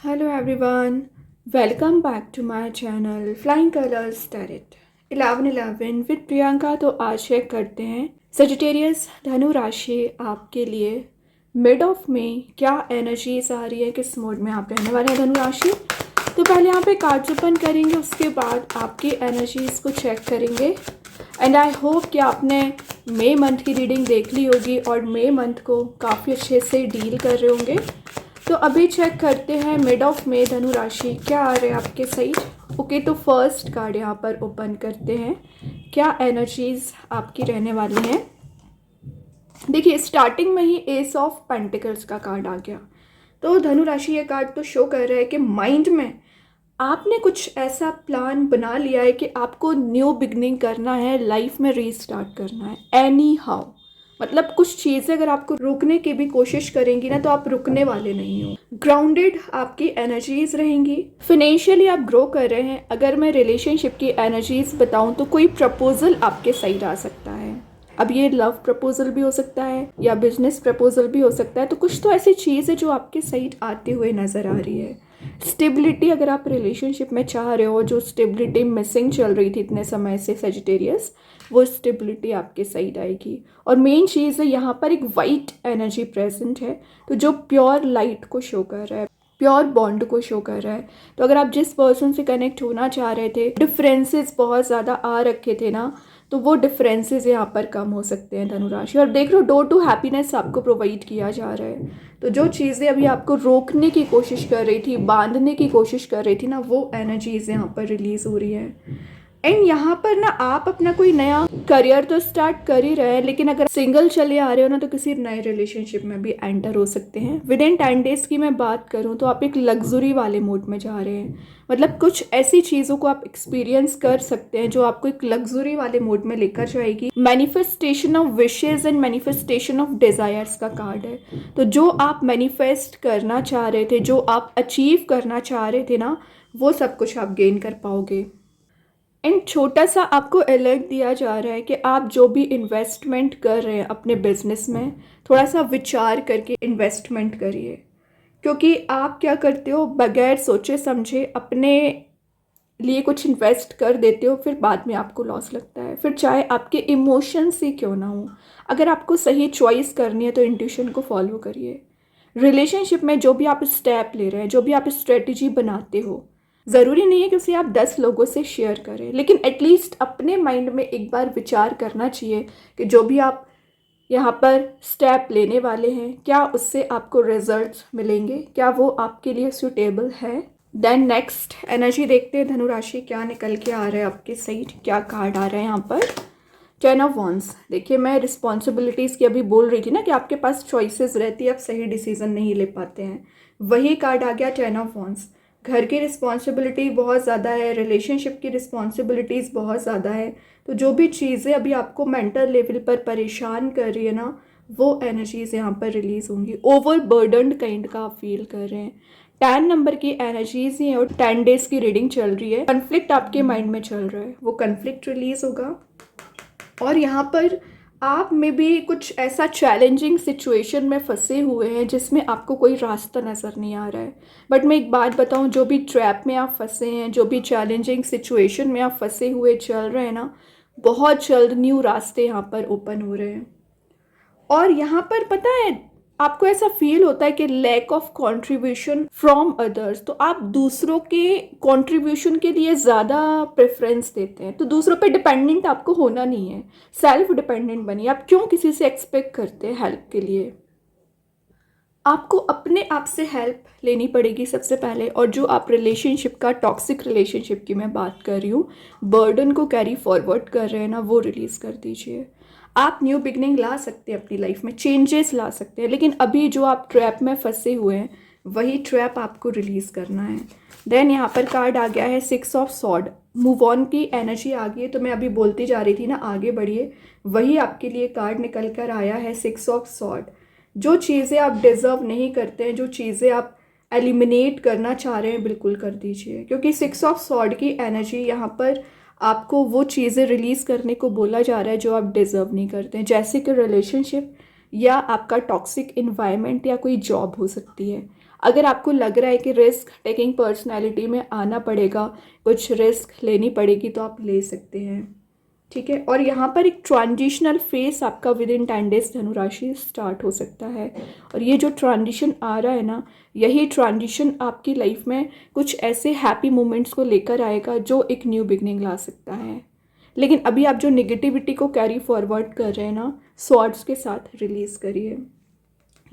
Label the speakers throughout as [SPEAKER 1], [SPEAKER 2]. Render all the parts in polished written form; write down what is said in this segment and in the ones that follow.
[SPEAKER 1] Hello everyone, welcome back to my channel Flying Colors Tarot 1111 with Priyanka. तो आज check करते हैं सजिटेरियस धनु राशि आपके लिए मिड ऑफ में क्या एनर्जीज आ रही है, किस मोड में आप रहने वाले हैं धनु राशि। तो पहले यहाँ पे कार्ड्स ओपन करेंगे, उसके बाद आपकी एनर्जीज को चेक करेंगे। एंड आई होप कि आपने मई मंथ की रीडिंग देख ली होगी और मई मंथ को काफ़ी अच्छे से डील कर रहे होंगे। तो अभी चेक करते हैं मिड ऑफ में धनु राशि क्या आ रहे हैं आपके साइड। ओके, तो फर्स्ट कार्ड यहाँ पर ओपन करते हैं, क्या एनर्जीज आपकी रहने वाली हैं। देखिए स्टार्टिंग में ही एस ऑफ पेंटिकल्स का कार्ड आ गया। तो धनु राशि ये कार्ड तो शो कर रहा है कि माइंड में आपने कुछ ऐसा प्लान बना लिया है कि आपको न्यू बिगनिंग करना है, लाइफ में रीस्टार्ट करना है एनी हाउ। मतलब कुछ चीज़ें अगर आपको रोकने की भी कोशिश करेंगी ना तो आप रुकने वाले नहीं हो। ग्राउंडेड आपकी एनर्जीज रहेंगी, फिनेंशियली आप ग्रो कर रहे हैं। अगर मैं रिलेशनशिप की एनर्जीज बताऊं तो कोई प्रपोजल आपके साइड आ सकता है। अब ये लव प्रपोजल भी हो सकता है या बिजनेस प्रपोजल भी हो सकता है। तो कुछ तो ऐसी चीज़ है जो आपके साइड आते हुए नज़र आ रही है। स्टेबिलिटी अगर आप रिलेशनशिप में चाह रहे हो, जो स्टेबिलिटी मिसिंग चल रही थी इतने समय से सजिटेरियस, वो स्टेबिलिटी आपके साइड आएगी। और मेन चीज़ है यहाँ पर एक वाइट एनर्जी प्रेजेंट है, तो जो प्योर लाइट को शो कर रहा है, प्योर बॉन्ड को शो कर रहा है। तो अगर आप जिस पर्सन से कनेक्ट होना चाह रहे थे, डिफरेंसेस बहुत ज़्यादा आ रखे थे ना, तो वो डिफरेंसेस यहाँ पर कम हो सकते हैं धनु राशि। और देख लो डोर टू हैप्पीनेस आपको प्रोवाइड किया जा रहा है। तो जो चीज़ें अभी आपको रोकने की कोशिश कर रही थी, बांधने की कोशिश कर रही थी ना, वो एनर्जीज यहाँ पर रिलीज हो रही है। एंड यहाँ पर ना आप अपना कोई नया करियर तो स्टार्ट कर ही रहे हैं, लेकिन अगर सिंगल चले आ रहे हो ना तो किसी नए रिलेशनशिप में भी एंटर हो सकते हैं। विद इन 10 डेज की मैं बात करूँ तो आप एक लग्जरी वाले मोड में जा रहे हैं। मतलब कुछ ऐसी चीज़ों को आप एक्सपीरियंस कर सकते हैं जो आपको एक लग्जरी वाले मोड में लेकर जाएगी। Manifestation of wishes and manifestation of desires का कार्ड है। तो जो आप मैनिफेस्ट करना चाह रहे थे, जो आप अचीव करना चाह रहे थे ना, वो सब कुछ आप गेन कर पाओगे। एंड छोटा सा आपको अलर्ट दिया जा रहा है कि आप जो भी इन्वेस्टमेंट कर रहे हैं अपने बिजनेस में, थोड़ा सा विचार करके इन्वेस्टमेंट करिए। क्योंकि आप क्या करते हो, बगैर सोचे समझे अपने लिए कुछ इन्वेस्ट कर देते हो, फिर बाद में आपको लॉस लगता है। फिर चाहे आपके इमोशंस ही क्यों ना हो, अगर आपको सही चॉइस करनी है तो इंट्यूशन को फॉलो करिए। रिलेशनशिप में जो भी आप स्टेप ले रहे हैं, जो भी आप स्ट्रेटजी बनाते हो, ज़रूरी नहीं है कि उसे आप 10 लोगों से शेयर करें, लेकिन एटलीस्ट अपने माइंड में एक बार विचार करना चाहिए कि जो भी आप यहाँ पर स्टेप लेने वाले हैं, क्या उससे आपको रिजल्ट्स मिलेंगे, क्या वो आपके लिए सूटेबल है। देन नेक्स्ट एनर्जी देखते हैं धनु राशि क्या निकल के आ रहा है आपके साइड, क्या कार्ड आ रहा है यहाँ पर। 10 ऑफ वॉन्ड्स। देखिए मैं रिस्पॉन्सिबिलिटीज़ की अभी बोल रही थी ना कि आपके पास चॉइसेस रहती है, आप सही डिसीजन नहीं ले पाते हैं। वही कार्ड आ गया 10 ऑफ वॉन्ड्स। घर की रिस्पॉन्सिबिलिटी बहुत ज़्यादा है, रिलेशनशिप की रिस्पॉन्सिबिलिटीज़ बहुत ज़्यादा है। तो जो भी चीज़ें अभी आपको मेंटल लेवल पर परेशान कर रही है ना, वो एनर्जीज यहाँ पर रिलीज होंगी। ओवर बर्डनड काइंड का आप फील कर रहे हैं। 10 नंबर की एनर्जीज ही है और 10 डेज की रीडिंग चल रही है। कन्फ्लिक्ट आपके माइंड में चल रहा है, वो कन्फ्लिक्ट रिलीज होगा। और यहाँ पर आप में भी कुछ ऐसा चैलेंजिंग सिचुएशन में फंसे हुए हैं जिसमें आपको कोई रास्ता नज़र नहीं आ रहा है। बट मैं एक बात बताऊं, जो भी ट्रैप में आप फंसे हैं, जो भी चैलेंजिंग सिचुएशन में आप फंसे हुए चल रहे हैं ना, बहुत जल्द न्यू रास्ते यहाँ पर ओपन हो रहे हैं। और यहाँ पर पता है आपको ऐसा फील होता है कि lack of contribution from others, तो आप दूसरों के कंट्रीब्यूशन के लिए ज़्यादा प्रेफरेंस देते हैं। तो दूसरों पे डिपेंडेंट आपको होना नहीं है, सेल्फ डिपेंडेंट बनिए। आप क्यों किसी से एक्सपेक्ट करते हैं हेल्प के लिए, आपको अपने आप से हेल्प लेनी पड़ेगी सबसे पहले। और जो आप रिलेशनशिप का, टॉक्सिक रिलेशनशिप की मैं बात कर रही हूँ, बर्डन को कैरी फॉरवर्ड कर रहे हैं ना, वो रिलीज़ कर दीजिए। आप न्यू बिगनिंग ला सकते हैं अपनी लाइफ में, चेंजेस ला सकते हैं, लेकिन अभी जो आप ट्रैप में फंसे हुए हैं वही ट्रैप आपको रिलीज़ करना है। देन यहाँ पर कार्ड आ गया है 6 ऑफ सॉर्ड। मूव ऑन की एनर्जी आ गई है। तो मैं अभी बोलती जा रही थी ना, आगे बढ़िए, वही आपके लिए कार्ड निकल कर आया है 6 ऑफ सॉर्ड। जो चीज़ें आप डिज़र्व नहीं करते हैं, जो चीज़ें आप एलिमिनेट करना चाह रहे हैं, बिल्कुल कर दीजिए। क्योंकि 6 ऑफ सॉर्ड की एनर्जी यहाँ पर आपको वो चीज़ें रिलीज़ करने को बोला जा रहा है जो आप डिज़र्व नहीं करते हैं। जैसे कि रिलेशनशिप या आपका टॉक्सिक इन्वायरमेंट या कोई जॉब हो सकती है। अगर आपको लग रहा है कि रिस्क टेकिंग पर्सनैलिटी में आना पड़ेगा, कुछ रिस्क लेनी पड़ेगी, तो आप ले सकते हैं, ठीक है। और यहाँ पर एक ट्रांजिशनल फेस आपका विद इन 10 डेज धनु राशि स्टार्ट हो सकता है। और ये जो ट्रांजिशन आ रहा है ना, यही ट्रांजिशन आपकी लाइफ में कुछ ऐसे हैप्पी मोमेंट्स को लेकर आएगा जो एक न्यू बिगनिंग ला सकता है। लेकिन अभी आप जो नेगेटिविटी को कैरी फॉरवर्ड कर रहे हैं ना, स्वॉर्ड्स के साथ रिलीज़ करिए।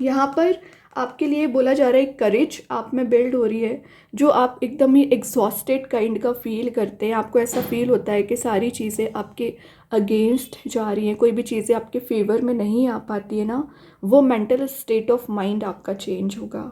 [SPEAKER 1] यहाँ पर आपके लिए बोला जा रहा है करेज आप में बिल्ड हो रही है, जो आप एकदम ही एग्जॉस्टेड काइंड का फील करते हैं। आपको ऐसा फील होता है कि सारी चीज़ें आपके अगेंस्ट जा रही हैं, कोई भी चीज़ें आपके फेवर में नहीं आ पाती है ना, वो मेंटल स्टेट ऑफ माइंड आपका चेंज होगा।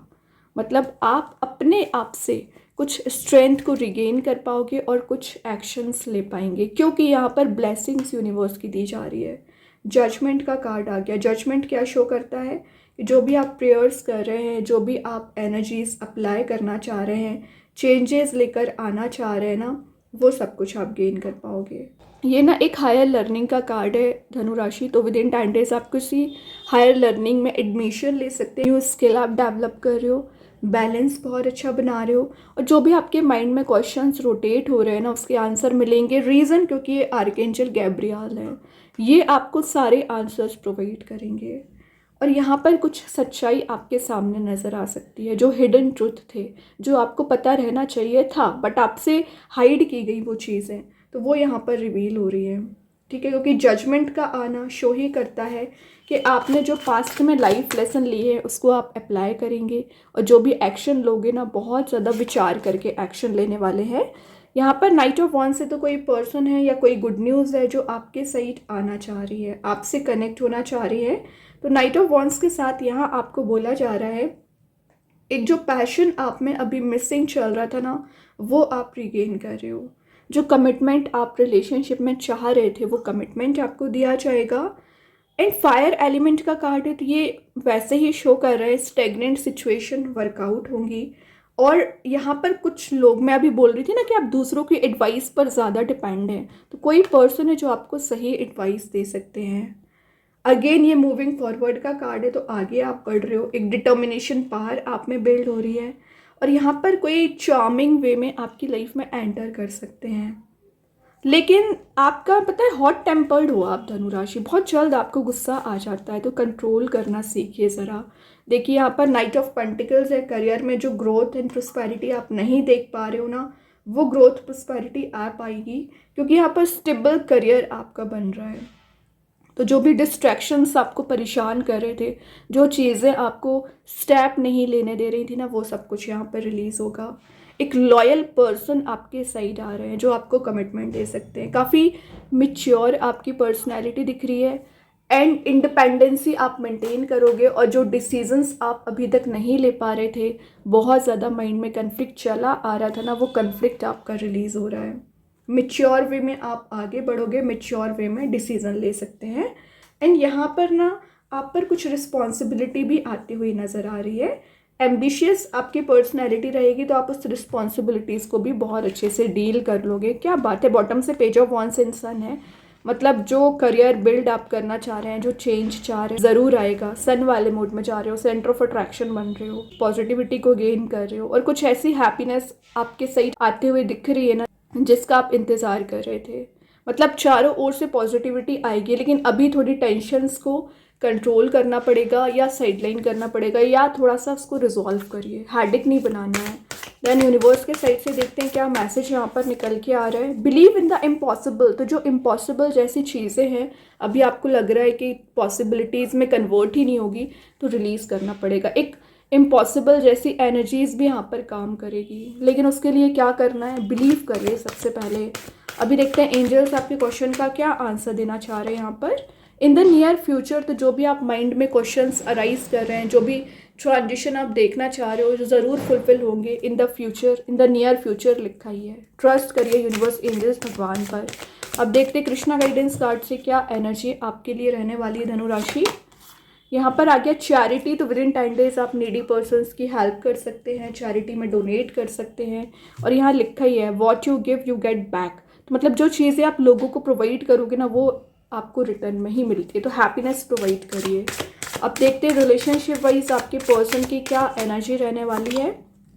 [SPEAKER 1] मतलब आप अपने आप से कुछ स्ट्रेंथ को रिगेन कर पाओगे और कुछ एक्शंस ले पाएंगे, क्योंकि यहाँ पर ब्लेसिंग्स यूनिवर्स की दी जा रही है। जजमेंट का कार्ड आ गया। जजमेंट क्या शो करता है कि जो भी आप प्रेयर्स कर रहे हैं, जो भी आप एनर्जीज अप्लाई करना चाह रहे हैं, चेंजेस लेकर आना चाह रहे हैं ना, वो सब कुछ आप गेन कर पाओगे। ये ना एक हायर लर्निंग का कार्ड है धनु राशि। तो विद इन 10 डेज आप किसी हायर लर्निंग में एडमिशन ले सकते हैं। न्यू स्किल आप डेवलप कर रहे हो, बैलेंस बहुत अच्छा बना रहे हो, और जो भी आपके माइंड में क्वेश्चंस रोटेट हो रहे हैं ना, उसके आंसर मिलेंगे। रीज़न क्योंकि ये आर्कएंजल गैब्रियल है, ये आपको सारे आंसर्स प्रोवाइड करेंगे। और यहाँ पर कुछ सच्चाई आपके सामने नज़र आ सकती है, जो हिडन ट्रुथ थे, जो आपको पता रहना चाहिए था बट आपसे हाइड की गई वो चीज़ें, तो वो यहाँ पर रिवील हो रही है, ठीक है। क्योंकि जजमेंट का आना शो ही करता है कि आपने जो पास्ट में लाइफ लेसन लिए हैं उसको आप अप्लाई करेंगे, और जो भी एक्शन लोगे ना, बहुत ज़्यादा विचार करके एक्शन लेने वाले हैं। यहाँ पर नाइट ऑफ वॉन्ड्स से तो कोई पर्सन है या कोई गुड न्यूज़ है जो आपके साइड आना चाह रही है, आपसे कनेक्ट होना चाह रही है। तो नाइट ऑफ वॉन्ड्स के साथ यहाँ आपको बोला जा रहा है एक जो पैशन आप में अभी मिसिंग चल रहा था ना, वो आप रिगेन कर रहे हो। जो कमिटमेंट आप रिलेशनशिप में चाह रहे थे, वो कमिटमेंट आपको दिया जाएगा। एंड फायर एलिमेंट का कार्ड है, तो ये वैसे ही शो कर रहा है स्टेगनेंट सिचुएशन वर्कआउट होंगी। और यहाँ पर कुछ लोग, मैं अभी बोल रही थी ना कि आप दूसरों की एडवाइस पर ज़्यादा डिपेंड हैं, तो कोई पर्सन है जो आपको सही एडवाइस दे सकते हैं। अगेन ये मूविंग फॉरवर्ड का कार्ड है, तो आगे आप बढ़ रहे हो, एक डिटर्मिनेशन पावर आप में बिल्ड हो रही है। और यहाँ पर कोई चार्मिंग वे में आपकी लाइफ में एंटर कर सकते हैं। लेकिन आपका पता है हॉट टेम्पर्ड हो आप धनु राशि, बहुत जल्द आपको गुस्सा आ जाता है, तो कंट्रोल करना सीखिए ज़रा। देखिए यहाँ पर नाइट ऑफ पेंटिकल्स है। करियर में जो ग्रोथ एंड प्रोस्पेरिटी आप नहीं देख पा रहे हो ना, वो ग्रोथ प्रोस्पेरिटी आ पाएगी, क्योंकि यहाँ पर स्टेबल करियर आपका बन रहा है। तो जो भी डिस्ट्रैक्शंस आपको परेशान कर रहे थे, जो चीज़ें आपको स्टेप नहीं लेने दे रही थी ना, वो सब कुछ यहाँ पर रिलीज़ होगा। एक लॉयल पर्सन आपके साइड आ रहे हैं जो आपको कमिटमेंट दे सकते हैं। काफ़ी मिच्योर आपकी पर्सनैलिटी दिख रही है, एंड इंडिपेंडेंसी आप मेंटेन करोगे। और जो डिसीजंस आप अभी तक नहीं ले पा रहे थे, बहुत ज़्यादा माइंड में कन्फ्लिक्ट चला आ रहा था ना, वो कन्फ्लिक्ट आपका रिलीज़ हो रहा है। मिच्योर वे में आप आगे बढ़ोगे, मिच्योर वे में डिसीज़न ले सकते हैं। एंड यहाँ पर ना आप पर कुछ रिस्पॉन्सिबिलिटी भी आती हुई नज़र आ रही है। एम्बिशियस आपकी पर्सनैलिटी रहेगी, तो आप उस रिस्पॉन्सिबिलिटीज़ को भी बहुत अच्छे से डील कर लोगे। क्या बात है। बॉटम से पेज ऑफ वॉन्ड्स इन सन है, मतलब जो करियर बिल्ड आप करना चाह रहे हैं, जो चेंज चाह रहे हैं, ज़रूर आएगा। सन वाले मूड में जा रहे हो, सेंटर ऑफ अट्रैक्शन बन रहे हो, पॉजिटिविटी को गेन कर रहे हो, और कुछ ऐसी हैप्पीनेस आपके साइड आते हुए दिख रही है ना, जिसका आप इंतज़ार कर रहे थे। मतलब चारों ओर से पॉजिटिविटी आएगी, लेकिन अभी थोड़ी टेंशन्स को कंट्रोल करना पड़ेगा, या साइडलाइन करना पड़ेगा, या थोड़ा सा उसको रिजॉल्व करिए, हैडिक नहीं बनाना है। देन यूनिवर्स के साइड से देखते हैं क्या मैसेज यहाँ पर निकल के आ रहा है। Believe in the impossible. तो जो इम्पॉसिबल जैसी चीज़ें हैं, अभी आपको लग रहा है कि पॉसिबिलिटीज़ में कन्वर्ट ही नहीं होगी, तो रिलीज़ करना पड़ेगा। एक इम्पॉसिबल जैसी एनर्जीज़ भी यहाँ पर काम करेगी, लेकिन उसके लिए क्या करना है, बिलीव करिए सबसे पहले। अभी देखते हैं एंजल्स आपके क्वेश्चन का क्या आंसर देना चाह रहे हैं यहाँ पर। इन द नियर फ्यूचर, तो जो भी आप माइंड में क्वेश्चंस अराइज कर रहे हैं, जो भी ट्रांजिशन आप देखना चाह रहे हो, जो ज़रूर फुलफिल होंगे in the future, in the near future लिखा ही है। ट्रस्ट करिए यूनिवर्स, एंजल्स, भगवान पर। अब देखते हैं कृष्णा गाइडेंस कार्ड से क्या एनर्जी आपके लिए रहने वाली है धनु राशि। यहाँ पर आ गया चैरिटी। तो विद इन 10 डेज आप नीडी पर्सन्स की हेल्प कर सकते हैं, चैरिटी में डोनेट कर सकते हैं। और यहाँ लिखा ही है what you give you get back. तो मतलब जो चीज़ें आप लोगों को प्रोवाइड करोगे ना, वो आपको रिटर्न में ही मिलती है। तो हैप्पीनेस प्रोवाइड करिए। अब देखते हैं रिलेशनशिप वाइज आपके पर्सन की क्या एनर्जी रहने वाली है।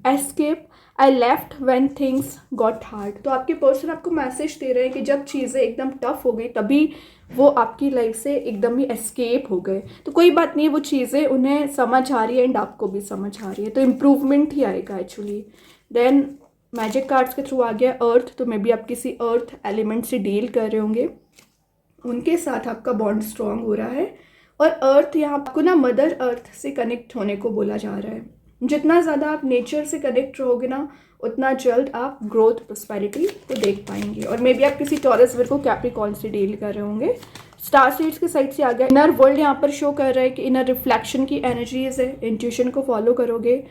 [SPEAKER 1] Escape, I left when things got hard. तो आपके पर्सन आपको मैसेज दे रहे हैं कि जब चीज़ें एकदम टफ हो गई तभी वो आपकी लाइफ से एकदम ही एस्केप हो गए। तो कोई बात नहीं है, वो चीज़ें उन्हें समझ आ रही है एंड आपको भी समझ आ रही है, तो इम्प्रूवमेंट ही आएगा एक्चुअली। देन मैजिक कार्ड्स के थ्रू आ गया अर्थ। तो मे बी आप किसी अर्थ एलिमेंट से डील कर रहे होंगे, उनके साथ आपका बॉन्ड स्ट्रांग हो रहा है। और अर्थ यहाँ आपको ना मदर अर्थ से कनेक्ट होने को बोला जा रहा है। जितना ज़्यादा आप नेचर से कनेक्ट रहोगे ना, उतना जल्द आप ग्रोथ प्रॉस्पेरिटी को देख पाएंगे। और मे बी आप किसी टॉरस वर्गो कैप्रिकॉर्न से डील कर रहे होंगे। स्टार सीड्स के साइड से आ गया इनर वर्ल्ड। यहाँ पर शो कर रहा है कि इनर रिफ्लेक्शन की एनर्जीज है, इंट्यूशन को फॉलो करोगे।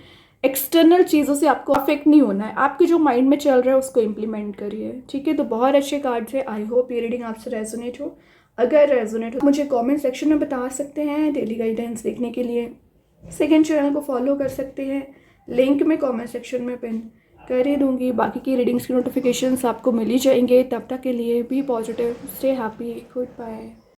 [SPEAKER 1] एक्सटर्नल चीज़ों से आपको अफेक्ट नहीं होना है, आपके जो माइंड में चल रहा है उसको इम्प्लीमेंट करिए, ठीक है। तो बहुत अच्छे कार्ड्स है। आई होप ये रीडिंग आपसे रेजोनेट हो। अगर रेजोनेट हो मुझे कमेंट सेक्शन में बता सकते हैं। डेली गाइडेंस देखने के लिए सेकंड चैनल को फॉलो कर सकते हैं, लिंक में कमेंट सेक्शन में पिन कर ही दूंगी। बाकी की रीडिंग्स की नोटिफिकेशंस आपको मिल ही जाएंगे। तब तक के लिए be positive, stay happy, good bye.